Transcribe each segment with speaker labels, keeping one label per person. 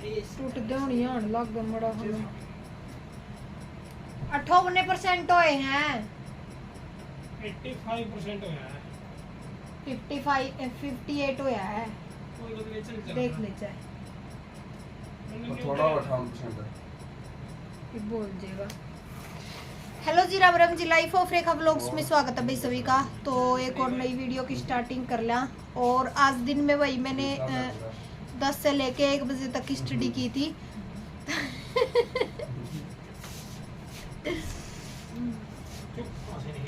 Speaker 1: टूटदे होनी आन लग मड़ा हमें 58% होए हैं
Speaker 2: 85% होया है
Speaker 1: 58 होया है
Speaker 2: कोई बात नहीं चल
Speaker 1: देख ले चाहे
Speaker 3: तो थोड़ा 58% है
Speaker 1: ये बोल देगा। Hello ji Ram Ram ji, life of Rekha vlogs में स्वागत है भाई सभी का। तो एक और नई वीडियो की स्टार्टिंग कर लिया और आज दिन में भाई मैंने 10 से लेके 1 बजे तक की स्टडी की थी।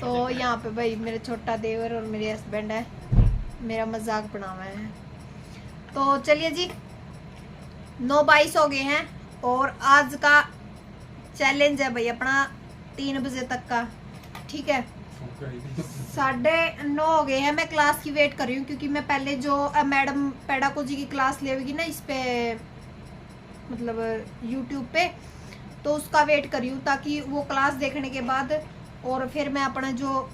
Speaker 1: तो यहाँ पे भाई मेरे छोटा देवर और मेरे हस्बैंड है, मेरा मजाक बनावा है। तो चलिए जी 9:22 हो गए हैं और आज का चैलेंज है भाई अपना 3 बजे तक का, ठीक है। 9:30 हो गए हैं, मैं क्लास की वेट कर रही हूँ क्योंकि मैं पहले जो मैडम पेडाको जी की क्लास लेगी ना इस पे मतलब यूट्यूब पे, तो उसका वेट कर रही हूँ ताकि वो क्लास देखने के बाद और फिर मैं अपना जो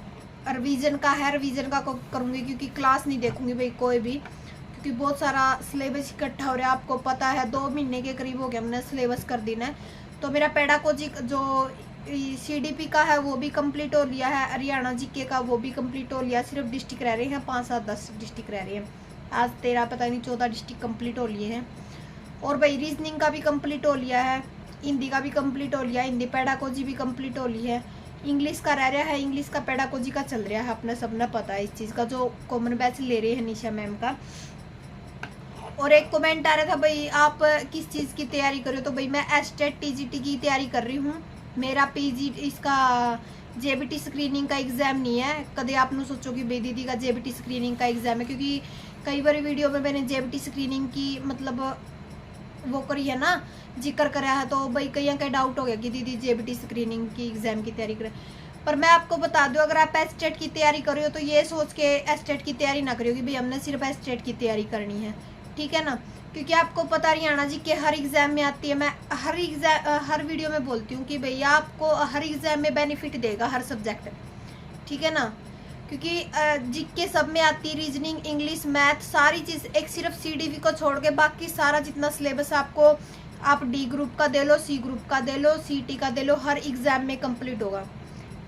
Speaker 1: रिवीजन का है रिवीजन का करूँगी क्योंकि क्लास नहीं देखूंगी भाई कोई भी, क्योंकि बहुत सारा सिलेबस इकट्ठा हो रहा है। आपको पता है 2 महीने के करीब हो गया मैंने सिलेबस कर देना है। तो मेरा पेडाको जी जो CDP का है वो भी कंप्लीट हो लिया है, हरियाणा जीके का वो भी कंप्लीट हो लिया। सिर्फ डिस्ट्रिक्ट रह रहे हैं 5, 7, 10 डिस्ट्रिक्ट रह रही हैं। आज 13 पता नहीं 14 डिस्ट्रिक्ट कंप्लीट हो लिए हैं। और भाई रीजनिंग का भी कंप्लीट हो लिया है, हिंदी का भी कंप्लीट हो लिया, हिंदी पेडाको जी भी कंप्लीट हो ली है। इंग्लिश का रह रहा है, इंग्लिश का पेडाको जी का चल रहा है, अपने सबने पता है इस चीज़ का, जो कॉमन बैच ले रहे हैं निशा मैम का। और एक कमेंट आ रहा था भाई आप किस चीज़ की तैयारी कर रहे हो, तो भाई मैं एस्टेट TGT की तैयारी कर रही हूँ। मेरा PG इसका JBT स्क्रीनिंग का एग्ज़ाम नहीं है। कदे आप न सोचो कि भाई दीदी का JBT स्क्रीनिंग का एग्ज़ाम है, क्योंकि कई बार वीडियो में मैंने JBT स्क्रीनिंग की मतलब वो करी है ना, जिक्र करा है, तो भाई कई का डाउट हो गया कि दीदी JBT स्क्रीनिंग की एग्ज़ाम की तैयारी करें। पर मैं आपको बता दूं, अगर आप एस्टेट की तैयारी कर रहे हो तो ये सोच के एस्टेट की तैयारी ना करियो कि भाई हमने सिर्फ एस्टेट की तैयारी करनी है, ठीक है ना। क्योंकि आपको पता हरियाणा जी के हर एग्ज़ाम में आती है। मैं हर वीडियो में बोलती हूँ कि भैया आपको हर एग्ज़ाम में बेनिफिट देगा हर सब्जेक्ट, ठीक है ना। क्योंकि जीके सब में आती है, रीजनिंग, इंग्लिश, मैथ, सारी चीज़। एक सिर्फ CDV को छोड़ के बाकी सारा जितना सिलेबस आपको आप D ग्रुप का दे लो, C ग्रुप का दे लो, CT का दे लो, हर एग्ज़ाम में कंप्लीट होगा,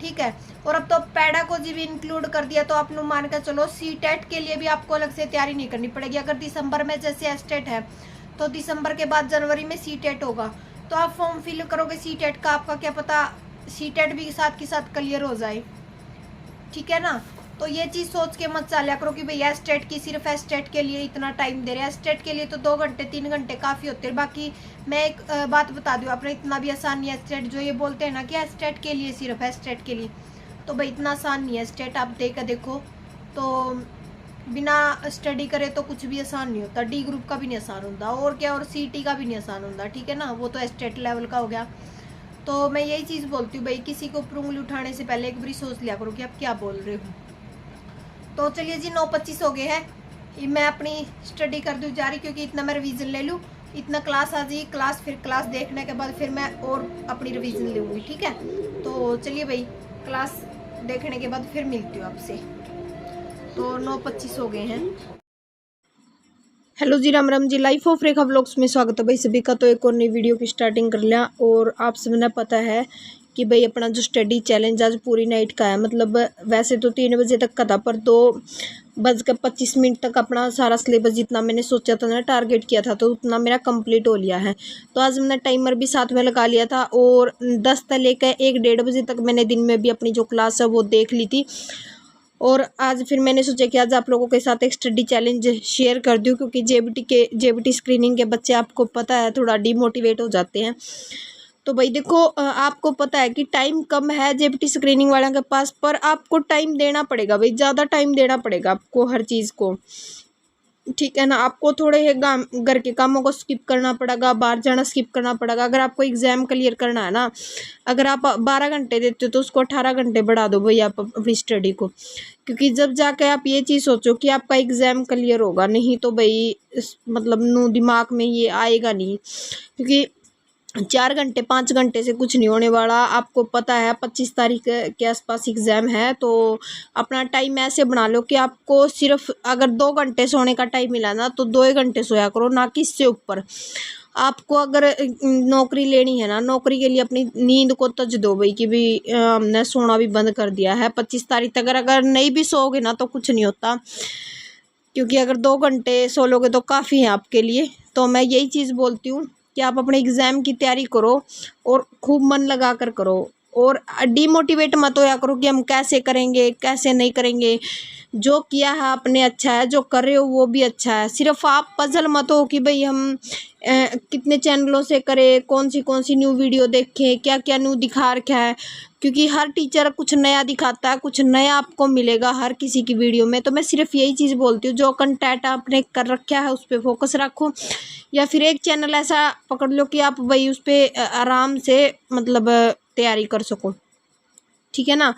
Speaker 1: ठीक है। और अब तो पेडाको जी भी इंक्लूड कर दिया, तो आप लोग मान कर चलो CTET के लिए भी आपको अलग से तैयारी नहीं करनी पड़ेगी। अगर दिसंबर में जैसे एस्टेट है तो दिसंबर के बाद जनवरी में CTET होगा, तो आप फॉर्म फिल करोगे CTET का, आपका क्या पता CTET भी साथ के साथ क्लियर हो जाए, ठीक है ना। तो ये चीज़ सोच के मत चालिया करो कि भैया एस्टेट की सिर्फ एस्टेट के लिए इतना टाइम दे रहे हैं। एस्टेट के लिए तो 2 घंटे 3 घंटे काफ़ी होते हैं। बाकी मैं एक बात बता दूँ आपने, इतना भी आसान नहीं है एस्टेट। जो ये बोलते हैं ना कि एस्टेट के लिए सिर्फ एस्टेट के लिए, तो भाई इतना आसान नहीं है एस्टेट। आप देखो तो बिना स्टडी करे तो कुछ भी आसान नहीं होता। D ग्रुप का भी नहीं आसान होता, और क्या, और CT का भी नहीं आसान होता, ठीक है ना। वो तो एस्टेट लेवल का हो गया। तो मैं यही चीज़ बोलती हूँ भाई, किसी को ऊपर उंगली उठाने से पहले एक बार सोच लिया करो कि आप क्या बोल रहे हो। तो चलिए जी 9:25 हो गए हैं, मैं अपनी स्टडी कर दूँ जारी, क्योंकि इतना मैं रिवीजन ले लूँ, इतना क्लास आ जाएगी, क्लास फिर क्लास देखने के बाद फिर मैं और अपनी रिवीजन लूँगी, ठीक है। तो चलिए भाई क्लास देखने के बाद फिर मिलती हूँ आपसे। तो 9:25 हो गए हैं। Hello ji Ram Ram ji, life of Rekha vlogs में स्वागत है भाई सभी का। तो एक और नई वीडियो की स्टार्टिंग कर लिया और आप सबने पता है कि भाई अपना जो स्टडी चैलेंज आज पूरी नाइट का है। मतलब वैसे तो 3 बजे तक का था, पर 2:25 तक अपना सारा सिलेबस जितना मैंने सोचा था ना, टारगेट किया था, तो उतना मेरा कंप्लीट हो लिया है। तो आज मैंने टाइमर भी साथ में लगा लिया था और 10 से लेकर 1-1:30 बजे तक मैंने दिन में भी अपनी जो क्लास है वो देख ली थी। और आज फिर मैंने सोचा कि आज आप लोगों के साथ एक स्टडी चैलेंज शेयर कर दूं, क्योंकि JBT स्क्रीनिंग के बच्चे आपको पता है थोड़ा डिमोटिवेट हो जाते हैं। तो भाई देखो आपको पता है कि टाइम कम है JBT स्क्रीनिंग वालों के पास, पर आपको टाइम देना पड़ेगा भाई, ज़्यादा टाइम देना पड़ेगा आपको हर चीज़ को, ठीक है ना। आपको थोड़े घर के कामों को स्किप करना पड़ेगा, बाहर जाना स्किप करना पड़ेगा। अगर आपको एग्ज़ाम क्लियर करना है ना, अगर आप 12 घंटे देते हो तो उसको 18 घंटे बढ़ा दो भाई आप अपनी स्टडी को, क्योंकि जब जाके आप ये चीज़ सोचो कि आपका एग्ज़ाम क्लियर होगा, नहीं तो भाई मतलब दिमाग में ये आएगा नहीं। क्योंकि 4 घंटे 5 घंटे से कुछ नहीं होने वाला। आपको पता है 25 तारीख के आसपास एग्ज़ाम है, तो अपना टाइम ऐसे बना लो कि आपको सिर्फ अगर 2 घंटे सोने का टाइम मिला ना, तो 2 ही घंटे सोया करो, ना कि इससे ऊपर।
Speaker 4: आपको अगर नौकरी लेनी है ना, नौकरी के लिए अपनी नींद को तज दो भाई कि भी हमने सोना भी बंद कर दिया है 25 तारीख तक। अगर नहीं भी सोओगे ना तो कुछ नहीं होता, क्योंकि अगर 2 घंटे सो लोगे तो काफ़ी है आपके लिए। तो मैं यही चीज़ बोलती हूँ कि आप अपने एग्ज़ाम की तैयारी करो और खूब मन लगा कर करो, और डीमोटिवेट मत होया करो कि हम कैसे करेंगे कैसे नहीं करेंगे। जो किया है आपने अच्छा है, जो कर रहे हो वो भी अच्छा है। सिर्फ आप पजल मत हो कि भाई हम कितने चैनलों से करें, कौन सी न्यू वीडियो देखें, क्या क्या न्यू दिखा रखा है, क्योंकि हर टीचर कुछ नया दिखाता है, कुछ नया आपको मिलेगा हर किसी की वीडियो में। तो मैं सिर्फ यही चीज़ बोलती हूँ, जो कंटेंट आपने कर रखा है उस पर फोकस रखो, या फिर एक चैनल ऐसा पकड़ लो कि आप भाई उस पर आराम से मतलब तैयारी कर सको, ठीक है ना।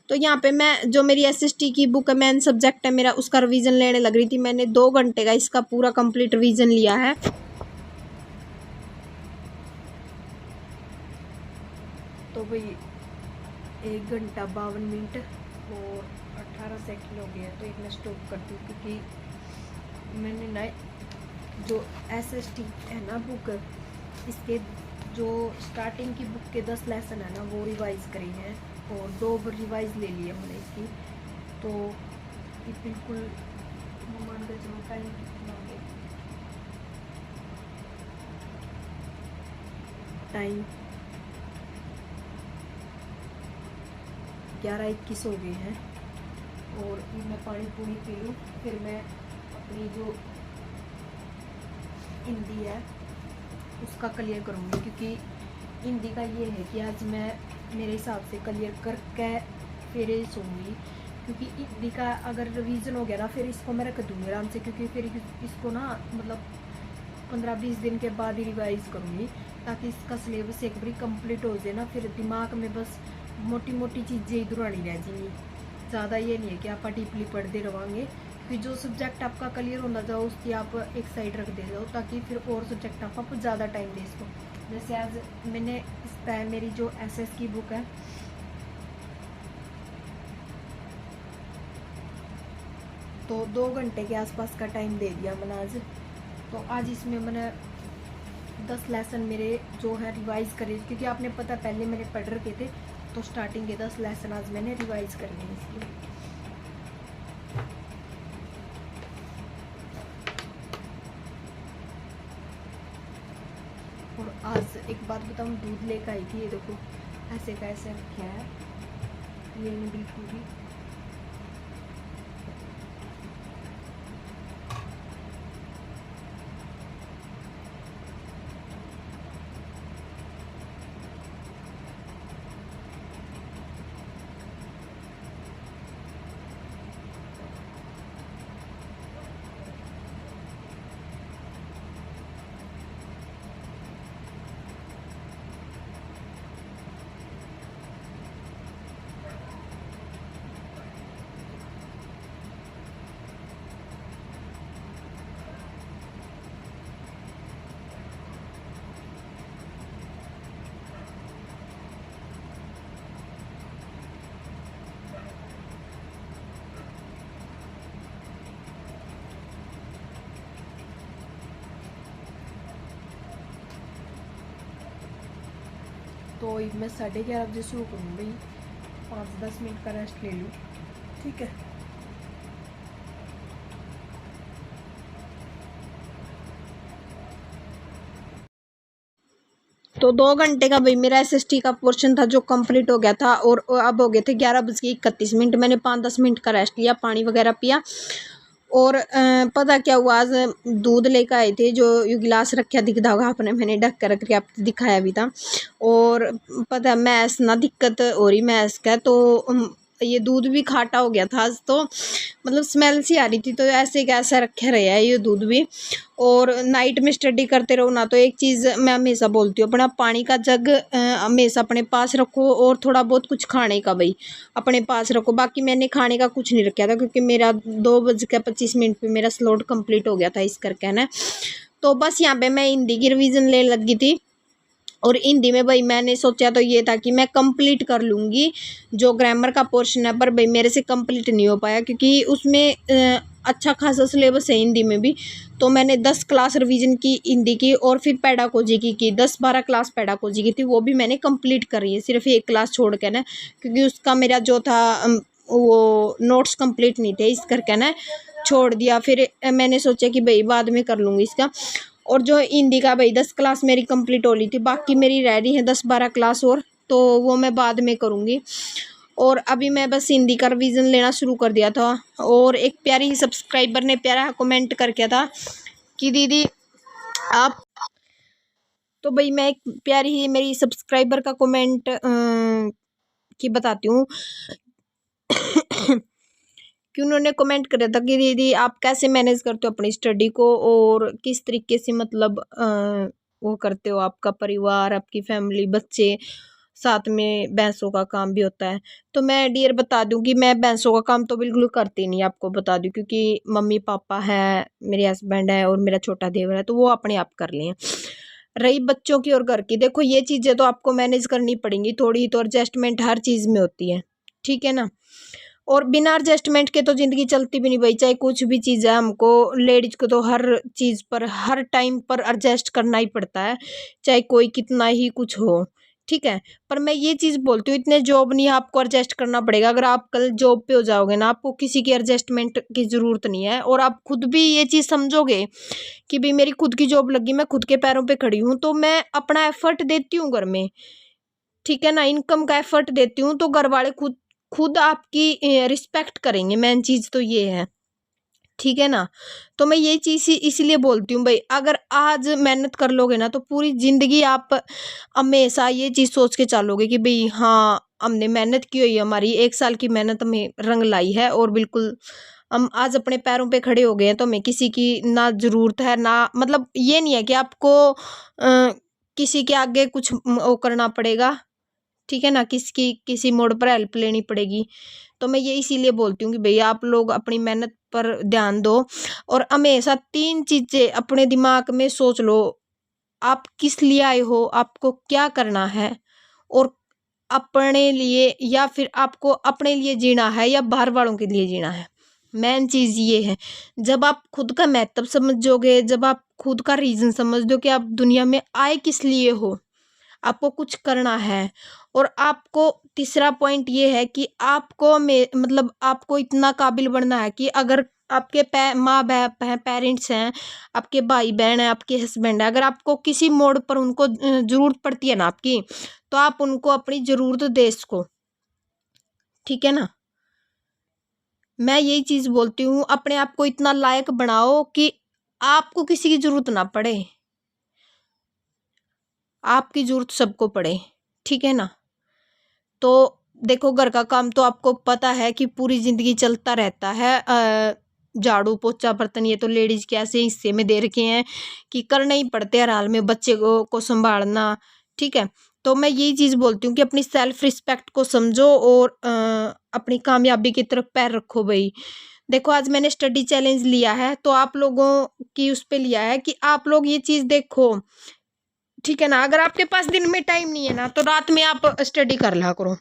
Speaker 4: तो यहाँ पे मैं जो मेरी एसएसटी की बुक है, मेन सब्जेक्ट है मेरा, उसका रिवीजन लेने लग रही थी। मैंने 2 घंटे का इसका पूरा कंप्लीट रिवीजन लिया है। तो भाई 1 घंटा 52 मिनट और 18 सेकंड हो गया, तो एक मैं स्टॉप करती हूँ, क्योंकि मैंने ना जो एसएसटी है ना बुक, इसके जो स्टार्टिंग की बुक के 10 लेसन है ना वो रिवाइज करी हैं, और 2 रिवाइज ले लिए हमने इसकी। तो ये बिल्कुल मान के चलो टाइम कितना हो गया, टाइम 11:21 हो गए हैं। और ये मैं पानी पूरी पी लूँ, फिर मैं अपनी जो हिंदी है उसका क्लियर करूँगी, क्योंकि हिंदी का ये है कि आज मैं मेरे हिसाब से क्लियर करके फिर सोऊंगी, क्योंकि हिंदी का अगर रिवीजन हो गया ना फिर इसको मैं रख दूँगी आराम से, क्योंकि फिर इसको ना मतलब 15-20 दिन के बाद ही रिवाइज़ करूँगी, ताकि इसका सिलेबस एक बार कंप्लीट हो जाए ना, फिर दिमाग में बस मोटी मोटी चीज़ें ही दुरानी रह जाएंगी। ज़्यादा ये नहीं है कि आप डीपली पढ़ते रहोगे, कि जो सब्जेक्ट आपका क्लियर होना जाओ उसकी आप एक साइड रख दे दो, ताकि फिर और सब्जेक्ट आप ज़्यादा टाइम दे इसको। जैसे आज मैंने इस पर मेरी जो एसएस की बुक है, तो 2 घंटे के आसपास का टाइम दे दिया मैंने आज। तो आज इसमें मैंने 10 लेसन मेरे जो है रिवाइज़ करे, क्योंकि आपने पता पहले मैंने पढ़ रखे थे, तो स्टार्टिंग के 10 लेसन आज मैंने रिवाइज़ करने हैं इसलिए। और आज एक बात बताऊँ, दूध लेकर आई थी, ये देखो ऐसे का ऐसे रखा है, ये नहीं बिल्कुल भी। तो मैं 11:30 बजे शुरू करूँ भाई, 5-10 मिनट का रेस्ट ले लूँ, ठीक है। तो 2 घंटे का भाई मेरा एसएसटी का पोर्शन था जो कंप्लीट हो गया था, और अब हो गए थे 11:31। मैंने 5-10 मिनट का रेस्ट लिया, पानी वगैरह पिया। और पता क्या हुआ, आज दूध लेकर आए थे, जो ये गिलास रखा दिखता होगा आपने, मैंने ढक कर रख आपको दिखाया भी था। और पता मैस ना दिक्कत हो रही मैस का, तो ये दूध भी खाटा हो गया था आज, तो मतलब स्मेल सी आ रही थी, तो ऐसे कैसा रखे रहे है ये दूध भी। और नाइट में स्टडी करते रहो ना, तो एक चीज़ मैं हमेशा बोलती हूँ, अपना पानी का जग हमेशा अपने पास रखो, और थोड़ा बहुत कुछ खाने का भाई अपने पास रखो। बाकी मैंने खाने का कुछ नहीं रखा था, क्योंकि मेरा 2:25 पे मेरा स्लॉट कंप्लीट हो गया था इस करके ना। तो बस यहाँ पे मैं हिंदी की रिवीजन ले लगी थी, और हिंदी में भाई मैंने सोचा तो ये था कि मैं कंप्लीट कर लूँगी जो ग्रामर का पोर्शन है, पर भाई मेरे से कंप्लीट नहीं हो पाया, क्योंकि उसमें अच्छा खासा सिलेबस है हिंदी में भी। तो मैंने 10 क्लास रिवीजन की हिंदी की, और फिर पेडागोजी की 10-12 क्लास पेडागोजी की थी, वो भी मैंने कंप्लीट कर रही है, सिर्फ एक क्लास छोड़ के ना, क्योंकि उसका मेरा जो था वो नोट्स कंप्लीट नहीं थे, इस करके ना छोड़ दिया। फिर मैंने सोचा कि भाई बाद में कर लूँगी इसका। और जो हिंदी का भाई 10 क्लास मेरी कंप्लीट हो रही थी, बाकी मेरी रह रही है 10-12 क्लास और, तो वो मैं बाद में करूँगी। और अभी मैं बस हिंदी का रिवीजन लेना शुरू कर दिया था। और एक प्यारी ही सब्सक्राइबर ने प्यारा कमेंट करके था कि दीदी आप, तो भाई मैं एक प्यारी ही मेरी सब्सक्राइबर का कमेंट की बताती हूँ कि उन्होंने कमेंट करा था कि दीदी आप कैसे मैनेज करते हो अपनी स्टडी को, और किस तरीके से मतलब वो करते हो, आपका परिवार, आपकी फैमिली, बच्चे, साथ में भैंसों का काम भी होता है। तो मैं डियर बता दूं कि मैं भैंसों का काम तो बिल्कुल करती नहीं, आपको बता दूं, क्योंकि मम्मी पापा है, मेरे हस्बैंड है और मेरा छोटा देवर है, तो वो अपने आप कर लें। रही बच्चों की और घर की, देखो ये चीज़ें तो आपको मैनेज करनी पड़ेंगी, थोड़ी तो एडजस्टमेंट हर चीज़ में होती है, ठीक है ना। और बिना एडजस्टमेंट के तो ज़िंदगी चलती भी नहीं भाई, चाहे कुछ भी चीज़ है, हमको लेडीज़ को तो हर चीज़ पर हर टाइम पर एडजस्ट करना ही पड़ता है, चाहे कोई कितना ही कुछ हो, ठीक है। पर मैं ये चीज़ बोलती हूँ, इतने जॉब नहीं है आपको एडजस्ट करना पड़ेगा। अगर आप कल जॉब पे हो जाओगे ना, आपको किसी की एडजस्टमेंट की ज़रूरत नहीं है। और आप खुद भी ये चीज़ समझोगे कि भाई मेरी खुद की जॉब लगी, मैं खुद के पैरों पे खड़ी हूँ, तो मैं अपना एफर्ट देती हूँ घर में, ठीक है ना, इनकम का एफर्ट देती हूँ, तो घर वाले खुद आपकी रिस्पेक्ट करेंगे। मेन चीज़ तो ये है, ठीक है ना। तो मैं ये चीज़ इसीलिए बोलती हूँ भाई, अगर आज मेहनत कर लोगे ना, तो पूरी ज़िंदगी आप हमेशा ये चीज़ सोच के चलोगे कि भाई हाँ हमने मेहनत की हुई है, हमारी 1 साल की मेहनत हमें रंग लाई है, और बिल्कुल हम आज अपने पैरों पे खड़े हो गए हैं। तो हमें किसी की ना ज़रूरत है, ना मतलब ये नहीं है कि आपको किसी के आगे कुछ वो करना पड़ेगा, ठीक है ना, किसी मोड़ पर हेल्प लेनी पड़ेगी। तो मैं ये इसीलिए बोलती हूँ कि भैया आप लोग अपनी मेहनत पर ध्यान दो, और हमेशा 3 चीज़ें अपने दिमाग में सोच लो, आप किस लिए आए हो, आपको क्या करना है, और अपने लिए, या फिर आपको अपने लिए जीना है या बाहर वालों के लिए जीना है। मेन चीज़ ये है, जब आप खुद का महत्व समझोगे, जब आप खुद का रीज़न समझ दो कि आप दुनिया में आए किस लिए हो, आपको कुछ करना है। और आपको तीसरा पॉइंट ये है कि आपको मतलब आपको इतना काबिल बनना है कि अगर आपके माँ बाप हैं, पेरेंट्स हैं, आपके भाई बहन हैं, आपके हस्बैंड है, अगर आपको किसी मोड़ पर उनको ज़रूरत पड़ती है ना आपकी, तो आप उनको अपनी ज़रूरत दे इसको, ठीक है ना। मैं यही चीज़ बोलती हूँ, अपने आप को इतना लायक बनाओ कि आपको किसी की ज़रूरत ना पड़े, आपकी ज़रूरत सबको पड़े, ठीक है ना। तो देखो घर का काम तो आपको पता है कि पूरी ज़िंदगी चलता रहता है, झाड़ू पोछा बर्तन ये तो लेडीज़ के ऐसे हिस्से में दे रखे हैं कि करना ही पड़ते हर हाल में, बच्चे को संभालना, ठीक है। तो मैं यही चीज़ बोलती हूँ कि अपनी सेल्फ रिस्पेक्ट को समझो, और अपनी कामयाबी की तरफ पैर रखो भाई। देखो आज मैंने स्टडी चैलेंज लिया है, तो आप लोगों की उस पर लिया है कि आप लोग ये चीज़ देखो, ठीक है ना। अगर आपके पास दिन में टाइम नहीं है ना, तो रात में आप स्टडी कर ला करो।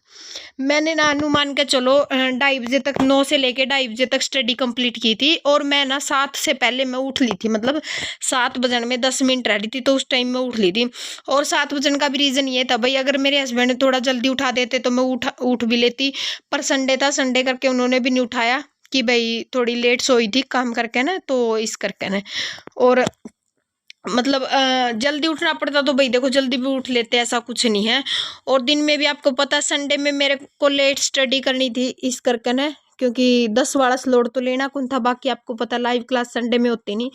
Speaker 4: मैंने ना अनुमान के चलो 2:30 बजे तक, 9 से लेके 2:30 बजे तक स्टडी कंप्लीट की थी। और मैं ना 7 से पहले मैं उठ ली थी, मतलब 7 बजने में 10 मिनट रह रही थी, तो उस टाइम में उठ ली थी। और 7 बजने का भी रीज़न ये था भाई, अगर मेरे हस्बैंड ने थोड़ा जल्दी उठा देते तो मैं उठ भी लेती, पर संडे था, संडे करके उन्होंने भी नहीं उठाया कि भाई थोड़ी लेट सोई थी काम करके ना, तो इस करके ना। और मतलब जल्दी उठना पड़ता तो भाई देखो जल्दी भी उठ लेते, ऐसा कुछ नहीं है। और दिन में भी आपको पता संडे में मेरे को लेट स्टडी करनी थी इस करके ना, क्योंकि 10 वाला स्लॉट तो लेना कौन था, बाकी आपको पता लाइव क्लास संडे में होती नहीं।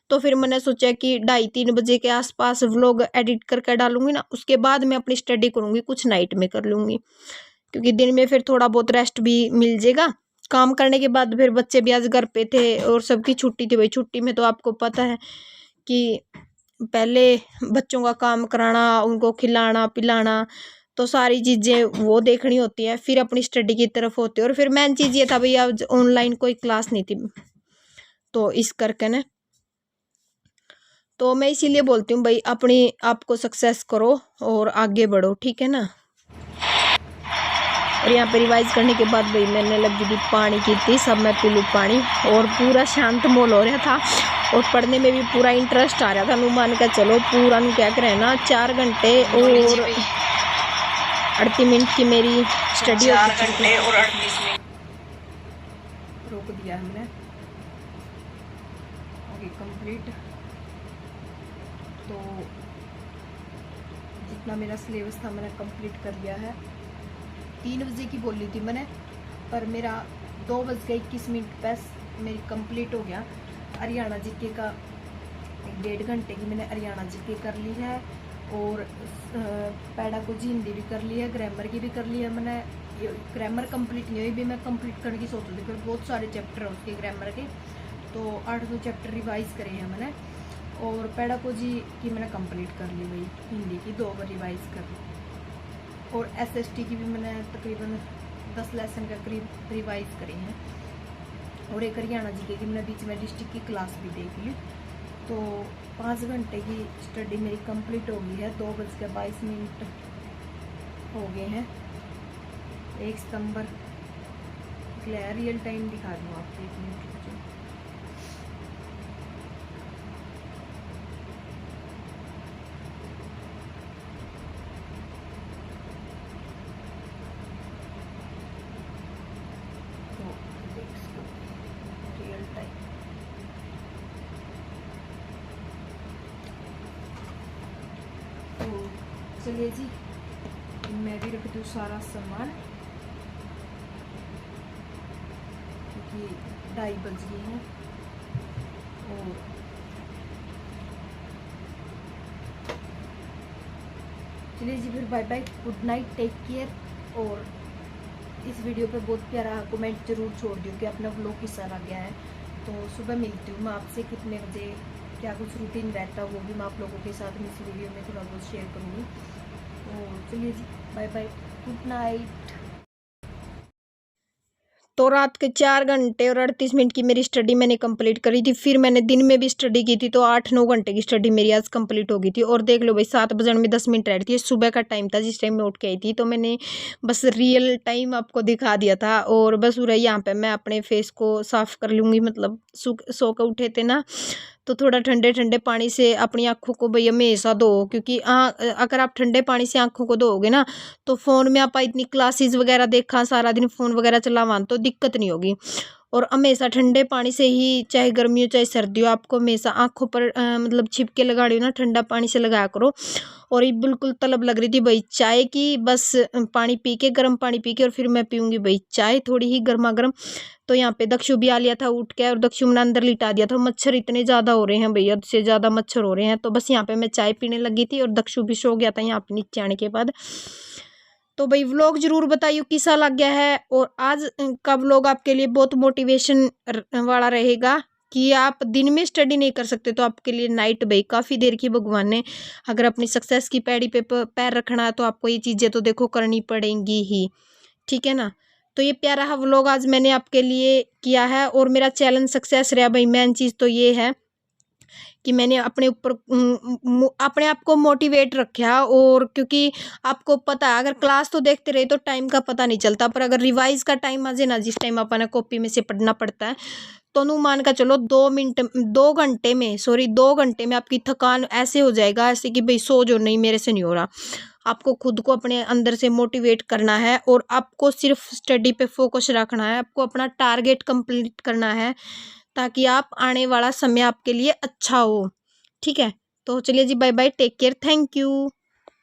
Speaker 4: तो फिर मैंने सोचा कि 2:30-3 बजे के आसपास व्लॉग एडिट करके डालूंगी ना, उसके बाद मैं अपनी स्टडी करूँगी, कुछ नाइट में कर लूँगी, क्योंकि दिन में फिर थोड़ा बहुत रेस्ट भी मिल जाएगा। काम करने के बाद फिर बच्चे भी आज घर पे थे और सबकी छुट्टी थी भाई, छुट्टी में तो आपको पता है कि पहले बच्चों का काम कराना, उनको खिलाना पिलाना, तो सारी चीज़ें वो देखनी होती है, फिर अपनी स्टडी की तरफ होती है। और फिर मेन चीज़ ये था भैया ऑनलाइन कोई क्लास नहीं थी, तो इस करके ना, तो मैं इसीलिए बोलती हूँ भाई अपनी आपको सक्सेस करो और आगे बढ़ो, ठीक है ना। और यहाँ पे रिवाइज करने के बाद भाई मैंने लगी थी पानी की थी, सब मैं पी लूँ पानी, और पूरा शांत माहौल हो रहा था। और पढ़ने में भी पूरा इंटरेस्ट आ रहा था। नू मान के चलो पूरा नू क्या करे ना 4 घंटे और 38 मिनट की मेरी स्टडी
Speaker 5: 4 घंटे और 38 मिनट
Speaker 1: रोक दिया हमने, ओके कंप्लीट। तो जितना मेरा सिलेबस था मैंने कंप्लीट कर लिया है। 3 बजे की बोली थी मैंने, पर मेरा 2:21 बस मेरी कंप्लीट हो गया। हरियाणा जीके का 1.5 घंटे की मैंने हरियाणा जीके कर ली है, और पेडागोजी हिंदी भी कर ली है, ग्रामर की भी कर ली है मैंने। ग्रामर कंप्लीट नहीं हुई भी, मैं कंप्लीट करने की सोच रही थी, फिर बहुत सारे चैप्टर हैं उसके ग्रामर के, तो 8 चैप्टर रिवाइज़ करे हैं मैंने। और पेडागोजी की मैंने कंप्लीट कर ली भाई, हिंदी की 2 बार रिवाइज़ कर ली। और SST की भी मैंने तकरीबन 10 लेसन के करीब रिवाइज़ करे हैं। और एक हरियाणा जीके की मैंने बीच में डिस्ट्रिक्ट की क्लास भी देख ली। तो 5 घंटे की स्टडी मेरी कंप्लीट हो गई है। 2:22 हो गए हैं। 1 सितंबर रियल टाइम दिखा दूँ आपको, 1 मिनट। रियल टाइम तो चलिए जी, मैं भी रख दूँ सारा सामान, क्योंकि 2:30 बज गए हैं। और चलिए जी, फिर bye bye, good night, take care. और इस वीडियो पे बहुत प्यारा कमेंट जरूर छोड़ दियो कि अपना व्लॉग किस तरह गया है। तो सुबह मिलती हूँ मैं आपसे, कितने बजे क्या कुछ रूटीन रहता है वो भी मैं आप लोगों के साथ इस वीडियो में थोड़ा बहुत शेयर करूँगी। तो चलिए जी, बाय बाय, गुड नाइट।
Speaker 4: तो रात के 4 घंटे और 38 मिनट की मेरी स्टडी मैंने कंप्लीट करी थी। फिर मैंने दिन में भी स्टडी की थी, तो 8-9 घंटे की स्टडी मेरी आज कंप्लीट हो गई थी। और देख लो भाई, 7 बजने में 10 मिनट रह रही थी। सुबह का टाइम था जिस टाइम मैं उठ के आई थी, तो मैंने बस रियल टाइम आपको दिखा दिया था। और बस उरे यहाँ पे मैं अपने फेस को साफ़ कर लूँगी, मतलब सो के उठे थे ना, तो थोड़ा ठंडे ठंडे पानी से अपनी आँखों को भैया हमेशा धो, क्योंकि अगर आप ठंडे पानी से आँखों को धोओगे ना, तो फ़ोन में आप इतनी क्लासेस वगैरह देखा, सारा दिन फ़ोन वगैरह चलावान, तो दिक्कत नहीं होगी। और हमेशा ठंडे पानी से ही, चाहे गर्मी हो चाहे सर्दी हो, आपको हमेशा आँखों पर मतलब छिपके लगा रही हो ना, ठंडा पानी से लगाया करो। और ये बिल्कुल तलब लग रही थी भाई चाय की, बस पानी पी के, गर्म पानी पी के, और फिर मैं पीऊँगी भाई चाय थोड़ी ही गर्मा गर्म। तो यहाँ पे दक्षु भी आ लिया था उठ के, और दक्षु मैंने अंदर लिटा दिया था। मच्छर इतने ज़्यादा हो रहे हैं भैया, हद से ज़्यादा मच्छर हो रहे हैं। तो बस यहाँ पे मैं चाय पीने लगी थी, और दक्षु भी सो गया था यहाँ पे नीचे आने के बाद। तो भाई व्लॉग जरूर बताइए कैसा लग गया है। और आज का व्लॉग आपके लिए बहुत मोटिवेशन वाला रहेगा कि आप दिन में स्टडी नहीं कर सकते, तो आपके लिए नाइट भाई काफ़ी देर की भगवान ने, अगर अपनी सक्सेस की पैड़ी पे पैर रखना है, तो आपको ये चीज़ें तो देखो करनी पड़ेंगी ही, ठीक है ना। तो ये प्यारा व्लॉग आज मैंने आपके लिए किया है, और मेरा चैलेंज सक्सेस रहा भाई। मेन चीज़ तो ये है कि मैंने अपने ऊपर अपने आप को मोटिवेट रखा। और क्योंकि आपको पता है, अगर क्लास तो देखते रहे तो टाइम का पता नहीं चलता, पर अगर रिवाइज का टाइम आ जाए ना, जिस टाइम अपने कॉपी में से पढ़ना पड़ता है, तो नू मान का चलो 2 घंटे में आपकी थकान ऐसे हो जाएगा, ऐसे कि भाई सो जो, नहीं मेरे से नहीं हो रहा। आपको खुद को अपने अंदर से मोटिवेट करना है, और आपको सिर्फ स्टडी पे फोकस रखना है। आपको अपना टारगेट कंप्लीट करना है, ताकि आप आने वाला समय आपके लिए अच्छा हो, ठीक है। तो चलिए जी, bye bye, take care, thank you.